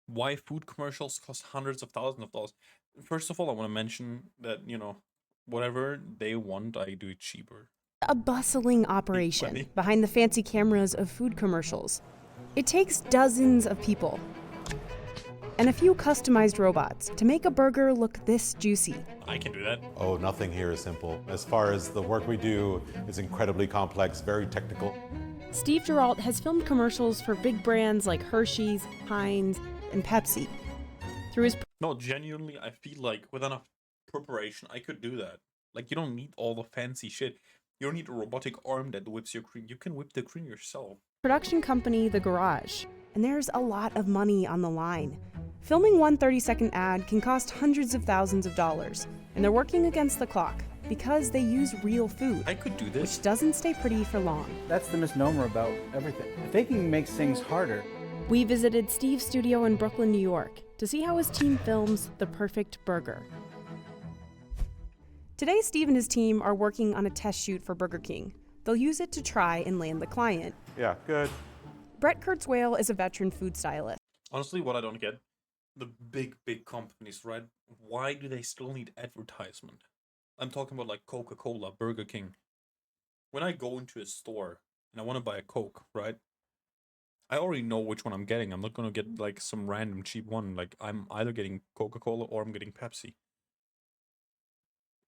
why food commercials cost hundreds of thousands of dollars. First of all, I want to mention that, whatever they want, I do it cheaper. A bustling operation Money. behind the fancy cameras of food commercials. It takes dozens of people and a few customized robots to make a burger look this juicy. I can do that. Oh, nothing here is simple. As far as the work we do, it's incredibly complex, very technical. Steve Geralt has filmed commercials for big brands like Hershey's, Heinz, and Pepsi. Through his No, genuinely, I feel like with enough preparation, I could do that. Like, you don't need all the fancy shit. You don't need a robotic arm that whips your cream. You can whip the cream yourself. production company, The Garage, and there's a lot of money on the line. Filming one 30-second ad can cost hundreds of thousands of dollars, and they're working against the clock because they use real food, I could do this. which doesn't stay pretty for long. That's the misnomer about everything. Faking makes things harder. We visited Steve's studio in Brooklyn, New York, to see how his team films the perfect burger. Today, Steve and his team are working on a test shoot for Burger King. They'll use it to try and land the client. Yeah, good. Brett Kurzweil is a veteran food stylist. Honestly, what I don't get, the big companies, right? Why do they still need advertisement? I'm talking about like Coca-Cola, Burger King. When I go into a store and I want to buy a Coke, right? I already know which one I'm getting. I'm not going to get like some random cheap one. Like I'm either getting Coca-Cola or I'm getting Pepsi.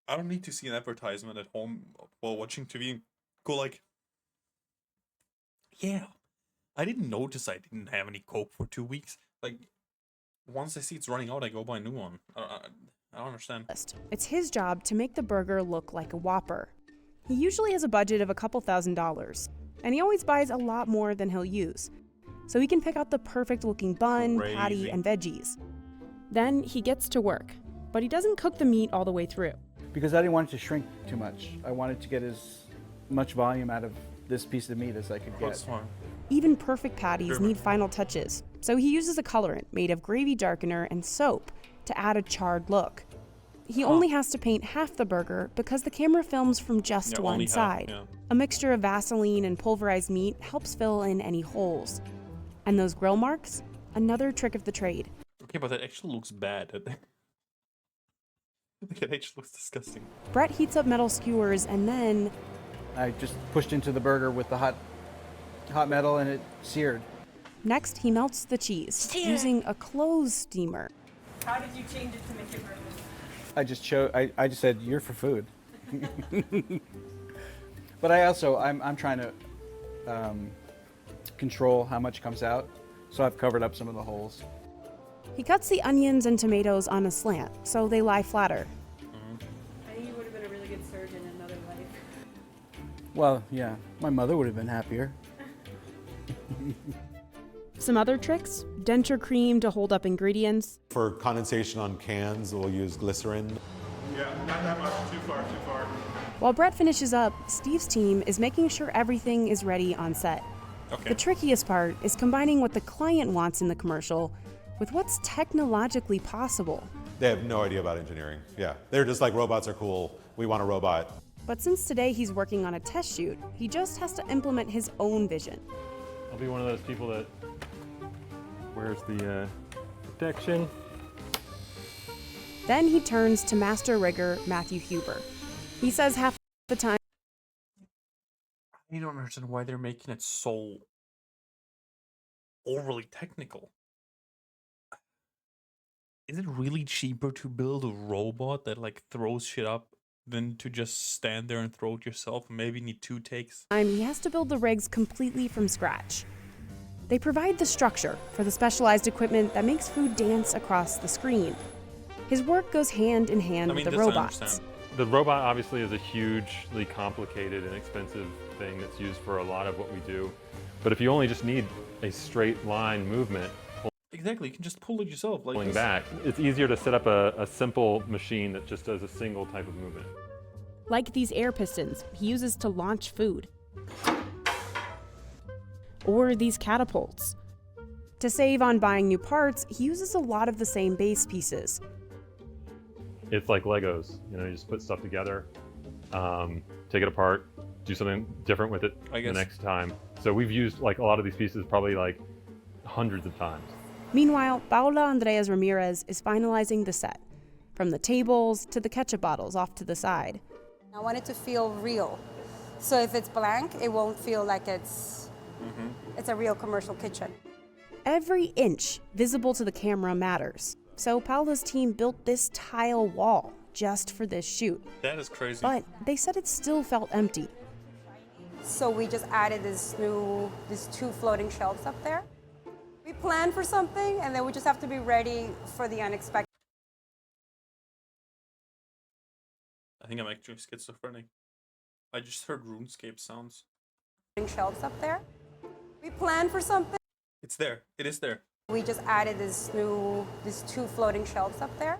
I don't need to see an advertisement at home while watching TV. Go like, yeah, I didn't notice I didn't have any Coke for 2 weeks. Like, once I see it's running out, I go buy a new one. I don't understand. It's his job to make the burger look like a Whopper. He usually has a budget of a couple $1,000s, and he always buys a lot more than he'll use, so he can pick out the perfect looking bun, Crazy. patty, and veggies. Then he gets to work, but he doesn't cook the meat all the way through. Because I didn't want it to shrink too much. I wanted to get as much volume out of this piece of meat as I could That's get. fine. Even perfect patties Sure. need final touches, so he uses a colorant made of gravy darkener and soap to add a charred look. He only has to paint half the burger because the camera films from just Yeah, one only half, side. yeah. A mixture of Vaseline and pulverized meat helps fill in any holes. And those grill marks? Another trick of the trade. Okay, but that actually looks bad. It actually looks disgusting. Brett heats up metal skewers and then I just pushed into the burger with the hot metal and it seared. next he melts the cheese using a closed steamer. How did you change it to make it perfect? I just said, you're for food. But I'm trying to control how much comes out, so I've covered up some of the holes. He cuts the onions and tomatoes on a slant so they lie flatter. I think you would have been a really good surgeon in another life. Well, yeah, my mother would have been happier. Some other tricks: denture cream to hold up ingredients, For condensation on cans, we'll use glycerin. Yeah, not that much. Too far, too far. While Brett finishes up, Steve's team is making sure everything is ready on set. Okay. The trickiest part is combining what the client wants in the commercial with what's technologically possible. They have no idea about engineering. Yeah, they're just like, robots are cool. We want a robot. But since today he's working on a test shoot, he just has to implement his own vision. I'll be one of those people that wears the protection. Then he turns to master rigger Matthew Huber. He says half the time I don't understand why they're making it so overly technical. Is it really cheaper to build a robot that like throws shit up than to just stand there and throw it yourself and maybe need 2 takes? he has to build the rigs completely from scratch. They provide the structure for the specialized equipment that makes food dance across the screen. His work goes hand in hand I mean, with the this I robots. understand. The robot obviously is a hugely complicated and expensive thing that's used for a lot of what we do. But if you only just need a straight line movement, Exactly, you can just pull it yourself. Like pulling this. back, it's easier to set up a simple machine that just does a single type of movement. Like these air pistons he uses to launch food. Or these catapults. To save on buying new parts, he uses a lot of the same base pieces. It's like Legos, you just put stuff together, take it apart, do something different with it I the guess. next time. So we've used like a lot of these pieces probably like hundreds of times. Meanwhile, Paula Andreas Ramirez is finalizing the set, from the tables to the ketchup bottles off to the side. I want it to feel real. So if it's blank, it won't feel like it's a real commercial kitchen. Every inch visible to the camera matters. So Paula's team built this tile wall just for this shoot. That is crazy. But they said it still felt empty. So we just added these 2 floating shelves up there. We planned for something, and then we just have to be ready for the unexpected. I think I'm actually schizophrenic. I just heard RuneScape sounds. Shelves up there. We planned for something. It's there. It is there. We just added these 2 floating shelves up there.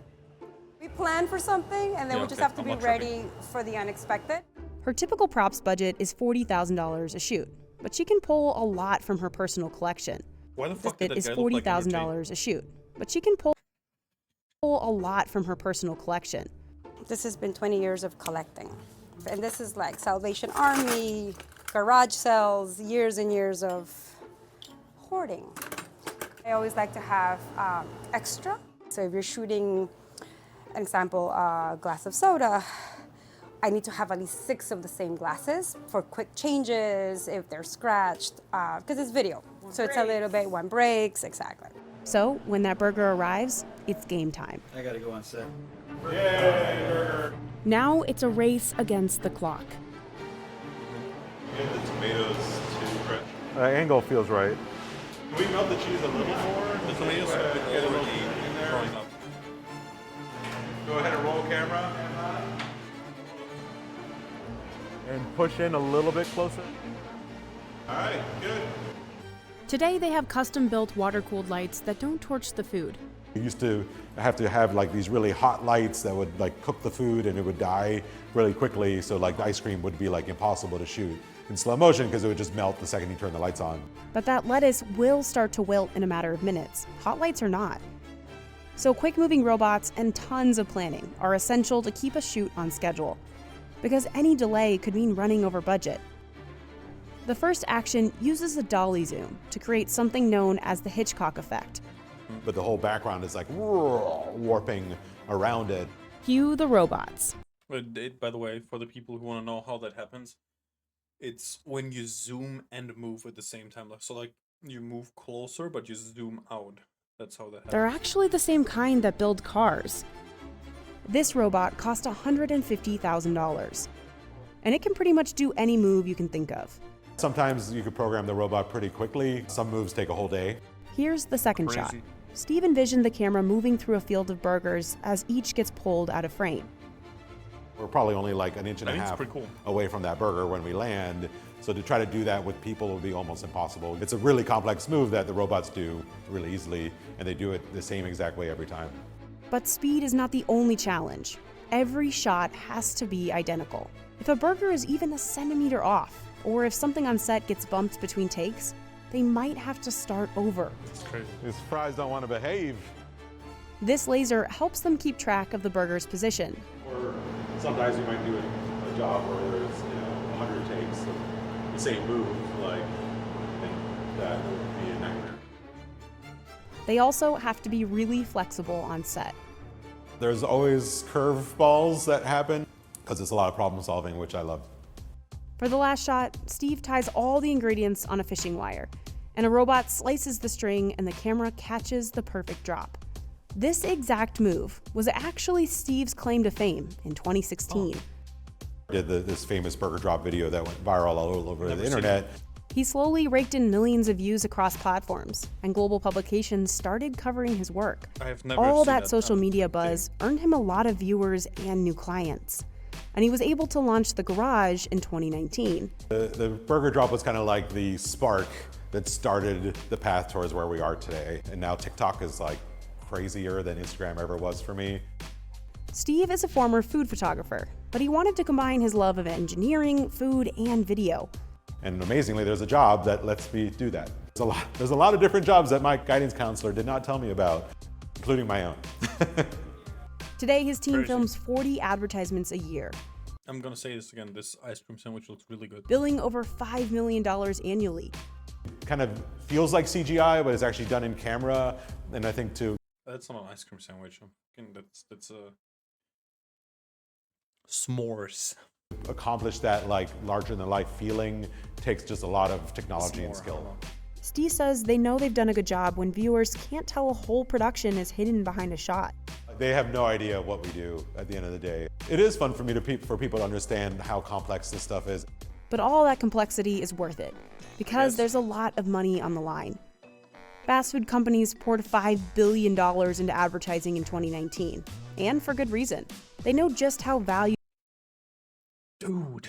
We planned for something, and then Yeah, we just okay, have to I'm be not ready for the unexpected. Her typical props budget is $40,000 a shoot, but she can pull a lot from her personal collection. Why the This fuck did bit that is guy look like an entertainer? $40,000 a shoot, but she can pull a lot from her personal collection. This has been 20 years of collecting. And this is like Salvation Army, garage sales, years and years of hoarding. I always like to have extra. So if you're shooting, an example, a glass of soda, I need to have at least 6 of the same glasses for quick changes if they're scratched, because it's video. So it's a little bit, one breaks, exactly. So when that burger arrives, it's game time. I gotta go on set. Now it's a race against the clock. Get the tomatoes too fresh. Angle feels right. Can we melt the cheese a little more? The tomatoes Get are a little already heat in there. growing up. Go ahead and roll camera. And push in a little bit closer. All right, good. Today they have custom-built water-cooled lights that don't torch the food. We used to have like these really hot lights that would like cook the food and it would die really quickly. So like the ice cream would be like impossible to shoot in slow motion because it would just melt the second you turn the lights on. But that lettuce will start to wilt in a matter of minutes. Hot lights are not. So quick-moving robots and tons of planning are essential to keep a shoot on schedule, because any delay could mean running over budget. The first action uses a dolly zoom to create something known as the Hitchcock effect. But the whole background is like warping around it. Cue the robots. By the way, for the people who want to know how that happens, it's when you zoom and move at the same time. So like you move closer, but you zoom out. That's how that happens. They're actually the same kind that build cars. This robot cost $150,000, and it can pretty much do any move you can think of. Sometimes you could program the robot pretty quickly. Some moves take a whole day. Here's the second Crazy. shot. Steve envisioned the camera moving through a field of burgers as each gets pulled out of frame. We're probably only like an inch and I a think it's half pretty cool. away from that burger when we land. So to try to do that with people would be almost impossible. It's a really complex move that the robots do really easily, and they do it the same exact way every time. But speed is not the only challenge. Every shot has to be identical. If a burger is even a centimeter off, or if something on set gets bumped between takes, they might have to start over. It's crazy. These fries don't want to behave. This laser helps them keep track of the burger's position. Or sometimes you might do a job where there's 100 takes of the same move, like, and that would be a nightmare. They also have to be really flexible on set. There's always curveballs that happen because it's a lot of problem solving, which I love. For the last shot, Steve ties all the ingredients on a fishing wire, and a robot slices the string and the camera catches the perfect drop. This exact move was actually Steve's claim to fame in 2016. Did this famous burger drop video that went viral all over the seen internet. He slowly raked in millions of views across platforms, and global publications started covering his work. I have never All seen that social media buzz earned him a lot of viewers and new clients. And he was able to launch The Garage in 2019. The burger drop was kind of like the spark that started the path towards where we are today. And now TikTok is like crazier than Instagram ever was for me. Steve is a former food photographer, but he wanted to combine his love of engineering, food, and video. And amazingly, there's a job that lets me do that. There's a lot of different jobs that my guidance counselor did not tell me about, including my own. Today, his team Crazy. films 40 advertisements a year, I'm gonna say this again. This ice cream sandwich looks really good. billing over $5 million annually. kind of feels like CGI, but it's actually done in camera. And I think to That's not an ice cream sandwich. I'm thinking that's a s'mores. accomplish that like larger than life feeling takes just a lot of technology and S'more, I skill. don't know. Steve says they know they've done a good job when viewers can't tell a whole production is hidden behind a shot. They have no idea what we do at the end of the day. It is fun for me for people to understand how complex this stuff is. But all that complexity is worth it, because Yes. there's a lot of money on the line. Fast food companies poured $5 billion into advertising in 2019, and for good reason. They know just how valuable Dude,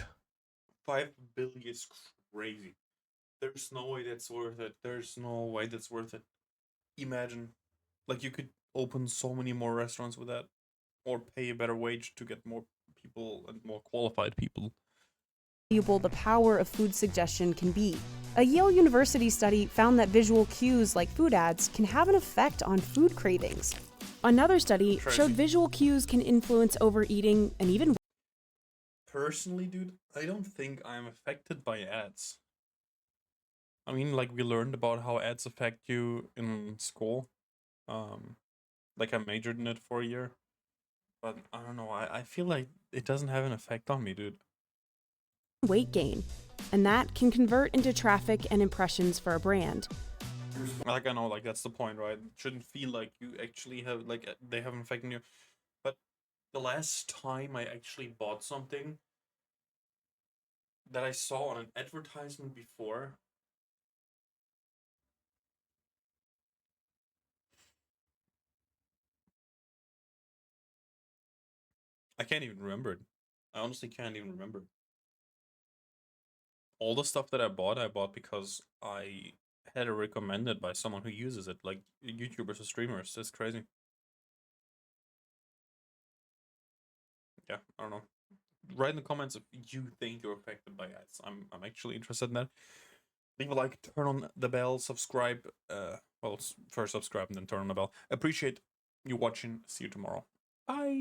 5 billion is crazy. There's no way that's worth it. There's no way that's worth it. Imagine, like, you could open so many more restaurants with that, or pay a better wage to get more people and more qualified people. the power of food suggestion can be. A Yale University study found that visual cues like food ads can have an effect on food cravings. Another study Crazy. showed visual cues can influence overeating and even Personally, dude, I don't think I'm affected by ads. I mean, like, we learned about how ads affect you in school. Like, I majored in it for a year. But I don't know, I feel like it doesn't have an effect on me, dude. weight gain, and that can convert into traffic and impressions for a brand. Like, I know, like, that's the point, right? It shouldn't feel like you actually have, like, they have an effect on you. But the last time I actually bought something that I saw on an advertisement before, I can't even remember it. I honestly can't even remember. All the stuff that I bought because I had it recommended by someone who uses it, like YouTubers or streamers. It's crazy. Yeah, I don't know. Write in the comments if you think you're affected by ads. I'm actually interested in that. Leave a like, turn on the bell, subscribe. Well, first subscribe and then turn on the bell. Appreciate you watching. See you tomorrow. Bye.